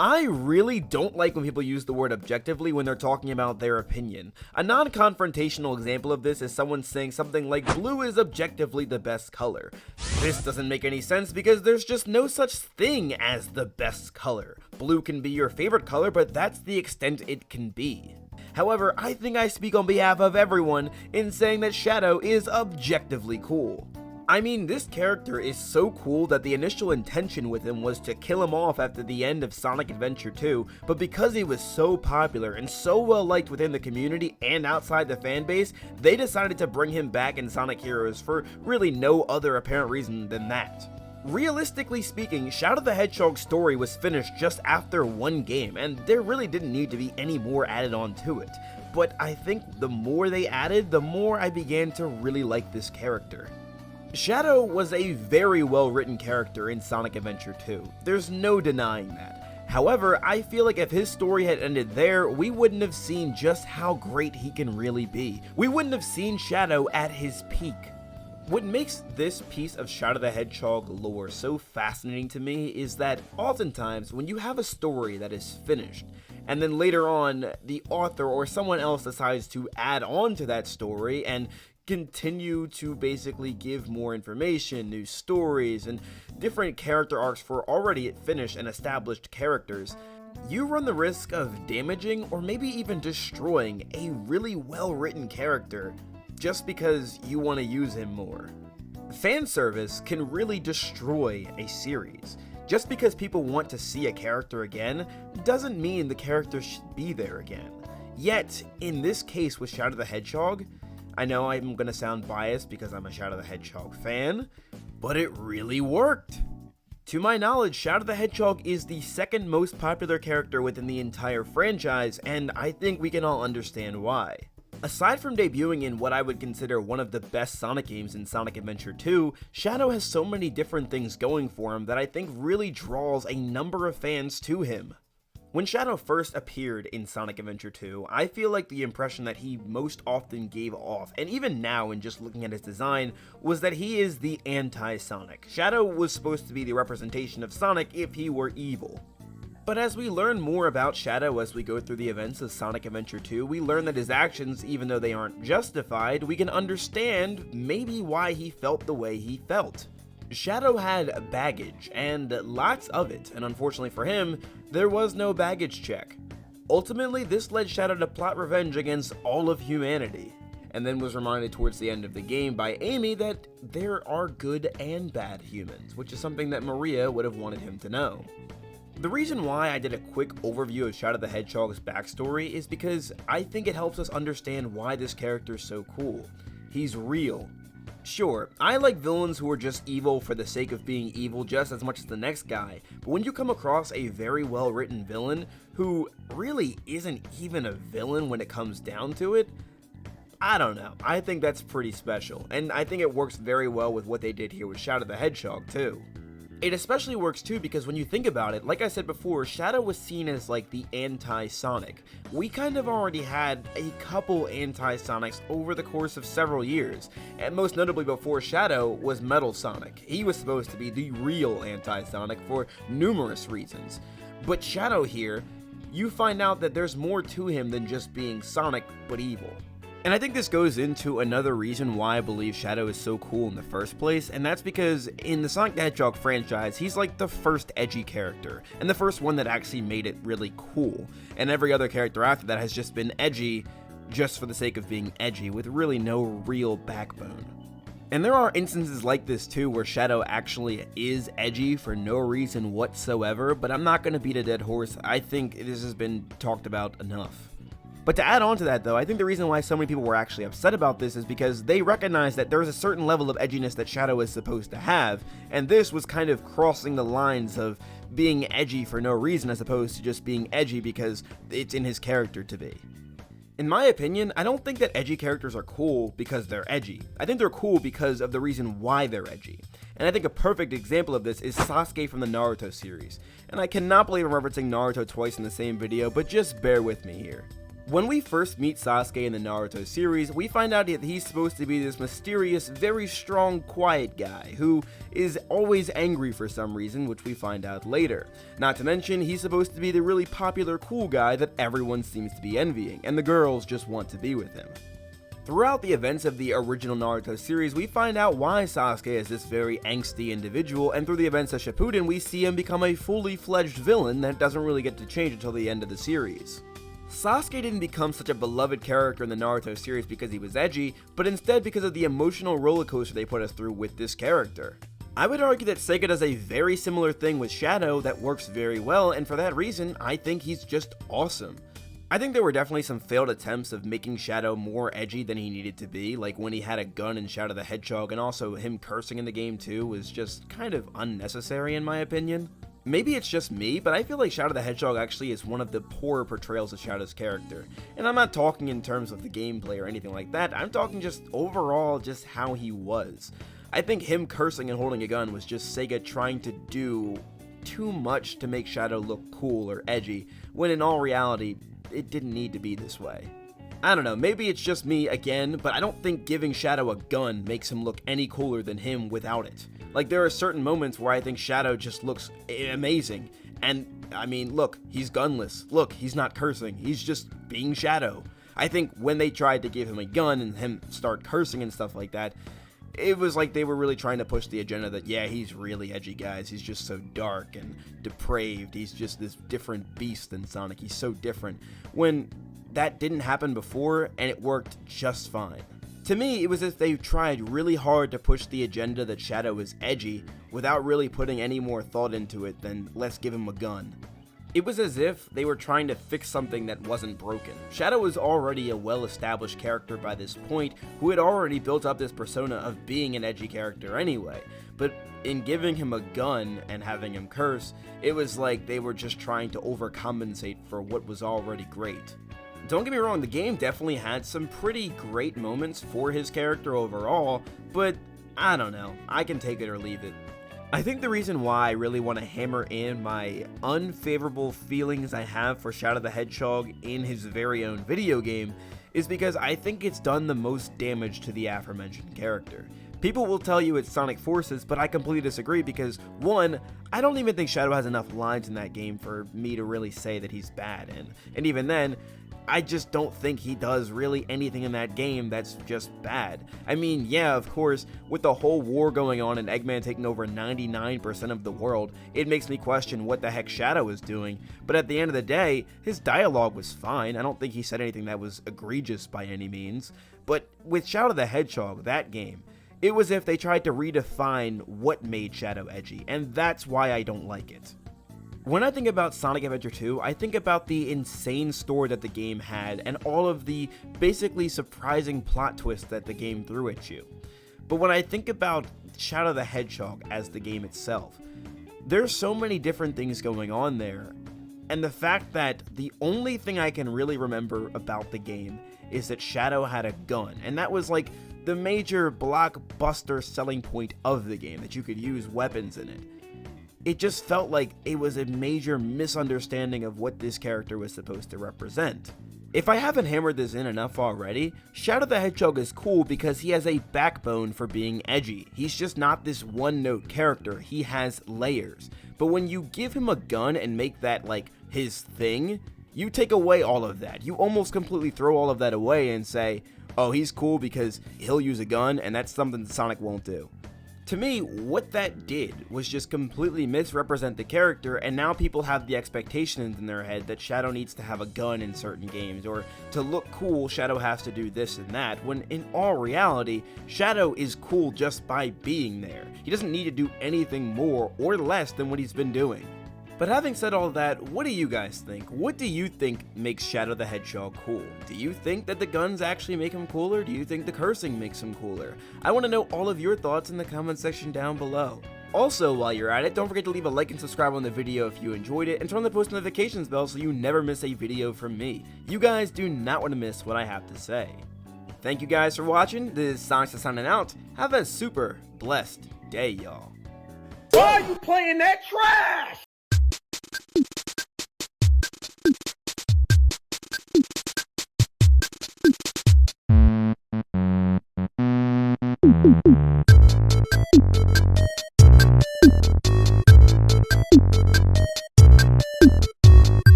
I really don't like when people use the word objectively when they're talking about their opinion. A non-confrontational example of this is someone saying something like blue is objectively the best color. This doesn't make any sense because there's just no such thing as the best color. Blue can be your favorite color, but that's the extent it can be. However, I think I speak on behalf of everyone in saying that Shadow is objectively cool. I mean, this character is so cool that the initial intention with him was to kill him off after the end of Sonic Adventure 2, but because he was so popular and so well liked within the community and outside the fanbase, they decided to bring him back in Sonic Heroes for really no other apparent reason than that. Realistically speaking, Shadow the Hedgehog's story was finished just after one game, and there really didn't need to be any more added on to it. But I think the more they added, the more I began to really like this character. Shadow was a very well written character in Sonic Adventure 2, there's no denying that. However, I feel like if his story had ended there, we wouldn't have seen just how great he can really be. We wouldn't have seen Shadow at his peak. What makes this piece of Shadow the Hedgehog lore so fascinating to me is that oftentimes when you have a story that is finished, and then later on the author or someone else decides to add on to that story and continue to basically give more information, new stories, and different character arcs for already finished and established characters, you run the risk of damaging or maybe even destroying a really well-written character just because you want to use him more. Fan service can really destroy a series. Just because people want to see a character again doesn't mean the character should be there again. Yet, in this case with Shadow the Hedgehog, I know I'm gonna sound biased because I'm a Shadow the Hedgehog fan, but it really worked. To my knowledge, Shadow the Hedgehog is the second most popular character within the entire franchise, and I think we can all understand why. Aside from debuting in what I would consider one of the best Sonic games in Sonic Adventure 2, Shadow has so many different things going for him that I think really draws a number of fans to him. When Shadow first appeared in Sonic Adventure 2, I feel like the impression that he most often gave off, and even now in just looking at his design, was that he is the anti-Sonic. Shadow was supposed to be the representation of Sonic if he were evil. But as we learn more about Shadow as we go through the events of Sonic Adventure 2, we learn that his actions, even though they aren't justified, we can understand maybe why he felt the way he felt. Shadow had baggage, and lots of it, and unfortunately for him, there was no baggage check. Ultimately, this led Shadow to plot revenge against all of humanity, and then was reminded towards the end of the game by Amy that there are good and bad humans, which is something that Maria would have wanted him to know. The reason why I did a quick overview of Shadow the Hedgehog's backstory is because I think it helps us understand why this character is so cool. He's real. Sure, I like villains who are just evil for the sake of being evil just as much as the next guy, but when you come across a very well written villain who really isn't even a villain when it comes down to it, I don't know, I think that's pretty special, and I think it works very well with what they did here with Shadow the Hedgehog too. It especially works too because when you think about it, like I said before, Shadow was seen as like the anti-Sonic. We kind of already had a couple anti-Sonics over the course of several years, and most notably before Shadow was Metal Sonic. He was supposed to be the real anti-Sonic for numerous reasons. But Shadow here, you find out that there's more to him than just being Sonic but evil. And I think this goes into another reason why I believe Shadow is so cool in the first place, and that's because in the Sonic the Hedgehog franchise, he's like the first edgy character, and the first one that actually made it really cool, and every other character after that has just been edgy just for the sake of being edgy, with really no real backbone. And there are instances like this too, where Shadow actually is edgy for no reason whatsoever, but I'm not going to beat a dead horse. I think this has been talked about enough. But to add on to that though, I think the reason why so many people were actually upset about this is because they recognize that there is a certain level of edginess that Shadow is supposed to have, and this was kind of crossing the lines of being edgy for no reason as opposed to just being edgy because it's in his character to be. In my opinion, I don't think that edgy characters are cool because they're edgy. I think they're cool because of the reason why they're edgy. And I think a perfect example of this is Sasuke from the Naruto series. And I cannot believe I'm referencing Naruto twice in the same video, but just bear with me here. When we first meet Sasuke in the Naruto series, we find out that he's supposed to be this mysterious, very strong, quiet guy who is always angry for some reason, which we find out later. Not to mention, he's supposed to be the really popular, cool guy that everyone seems to be envying, and the girls just want to be with him. Throughout the events of the original Naruto series, we find out why Sasuke is this very angsty individual, and through the events of Shippuden, we see him become a fully fledged villain that doesn't really get to change until the end of the series. Sasuke didn't become such a beloved character in the Naruto series because he was edgy, but instead because of the emotional rollercoaster they put us through with this character. I would argue that Sega does a very similar thing with Shadow that works very well, and for that reason, I think he's just awesome. I think there were definitely some failed attempts of making Shadow more edgy than he needed to be, like when he had a gun in Shadow the Hedgehog, and also him cursing in the game too was just kind of unnecessary in my opinion. Maybe it's just me, but I feel like Shadow the Hedgehog actually is one of the poorer portrayals of Shadow's character. And I'm not talking in terms of the gameplay or anything like that, I'm talking just overall just how he was. I think him cursing and holding a gun was just Sega trying to do too much to make Shadow look cool or edgy, when in all reality, it didn't need to be this way. I don't know, maybe it's just me again, but I don't think giving Shadow a gun makes him look any cooler than him without it. Like, there are certain moments where I think Shadow just looks amazing, and I mean, look, he's gunless, look, he's not cursing, he's just being Shadow. I think when they tried to give him a gun and him start cursing and stuff like that, it was like they were really trying to push the agenda that, yeah, he's really edgy, guys, he's just so dark and depraved, he's just this different beast than Sonic, he's so different, when that didn't happen before and it worked just fine. To me, it was as if they tried really hard to push the agenda that Shadow is edgy without really putting any more thought into it than let's give him a gun. It was as if they were trying to fix something that wasn't broken. Shadow was already a well-established character by this point who had already built up this persona of being an edgy character anyway, but in giving him a gun and having him curse, it was like they were just trying to overcompensate for what was already great. Don't get me wrong, the game definitely had some pretty great moments for his character overall, but I don't know, I can take it or leave it. I think the reason why I really want to hammer in my unfavorable feelings I have for Shadow the Hedgehog in his very own video game is because I think it's done the most damage to the aforementioned character. People will tell you it's Sonic Forces, but I completely disagree because, one, I don't even think Shadow has enough lines in that game for me to really say that he's bad in, and even then, I just don't think he does really anything in that game that's just bad. I mean, yeah, of course, with the whole war going on and Eggman taking over 99% of the world, it makes me question what the heck Shadow is doing, but at the end of the day, his dialogue was fine. I don't think he said anything that was egregious by any means, but with Shadow the Hedgehog, that game, it was as if they tried to redefine what made Shadow edgy, and that's why I don't like it. When I think about Sonic Adventure 2, I think about the insane story that the game had and all of the basically surprising plot twists that the game threw at you. But when I think about Shadow the Hedgehog as the game itself, there's so many different things going on there, and the fact that the only thing I can really remember about the game is that Shadow had a gun, and that was like the major blockbuster selling point of the game, that you could use weapons in it. It just felt like it was a major misunderstanding of what this character was supposed to represent. If I haven't hammered this in enough already, Shadow the Hedgehog is cool because he has a backbone for being edgy. He's just not this one-note character, he has layers. But when you give him a gun and make that like his thing, you take away all of that. You almost completely throw all of that away and say, oh, he's cool because he'll use a gun and that's something Sonic won't do. To me, what that did was just completely misrepresent the character, and now people have the expectations in their head that Shadow needs to have a gun in certain games, or to look cool, Shadow has to do this and that, when in all reality, Shadow is cool just by being there. He doesn't need to do anything more or less than what he's been doing. But having said all that, what do you guys think? What do you think makes Shadow the Hedgehog cool? Do you think that the guns actually make him cooler? Do you think the cursing makes him cooler? I want to know all of your thoughts in the comment section down below. Also, while you're at it, don't forget to leave a like and subscribe on the video if you enjoyed it, and turn on the post notifications bell so you never miss a video from me. You guys do not want to miss what I have to say. Thank you guys for watching. This is Sonic signing out. Have a super blessed day, y'all. Why are you playing that trash?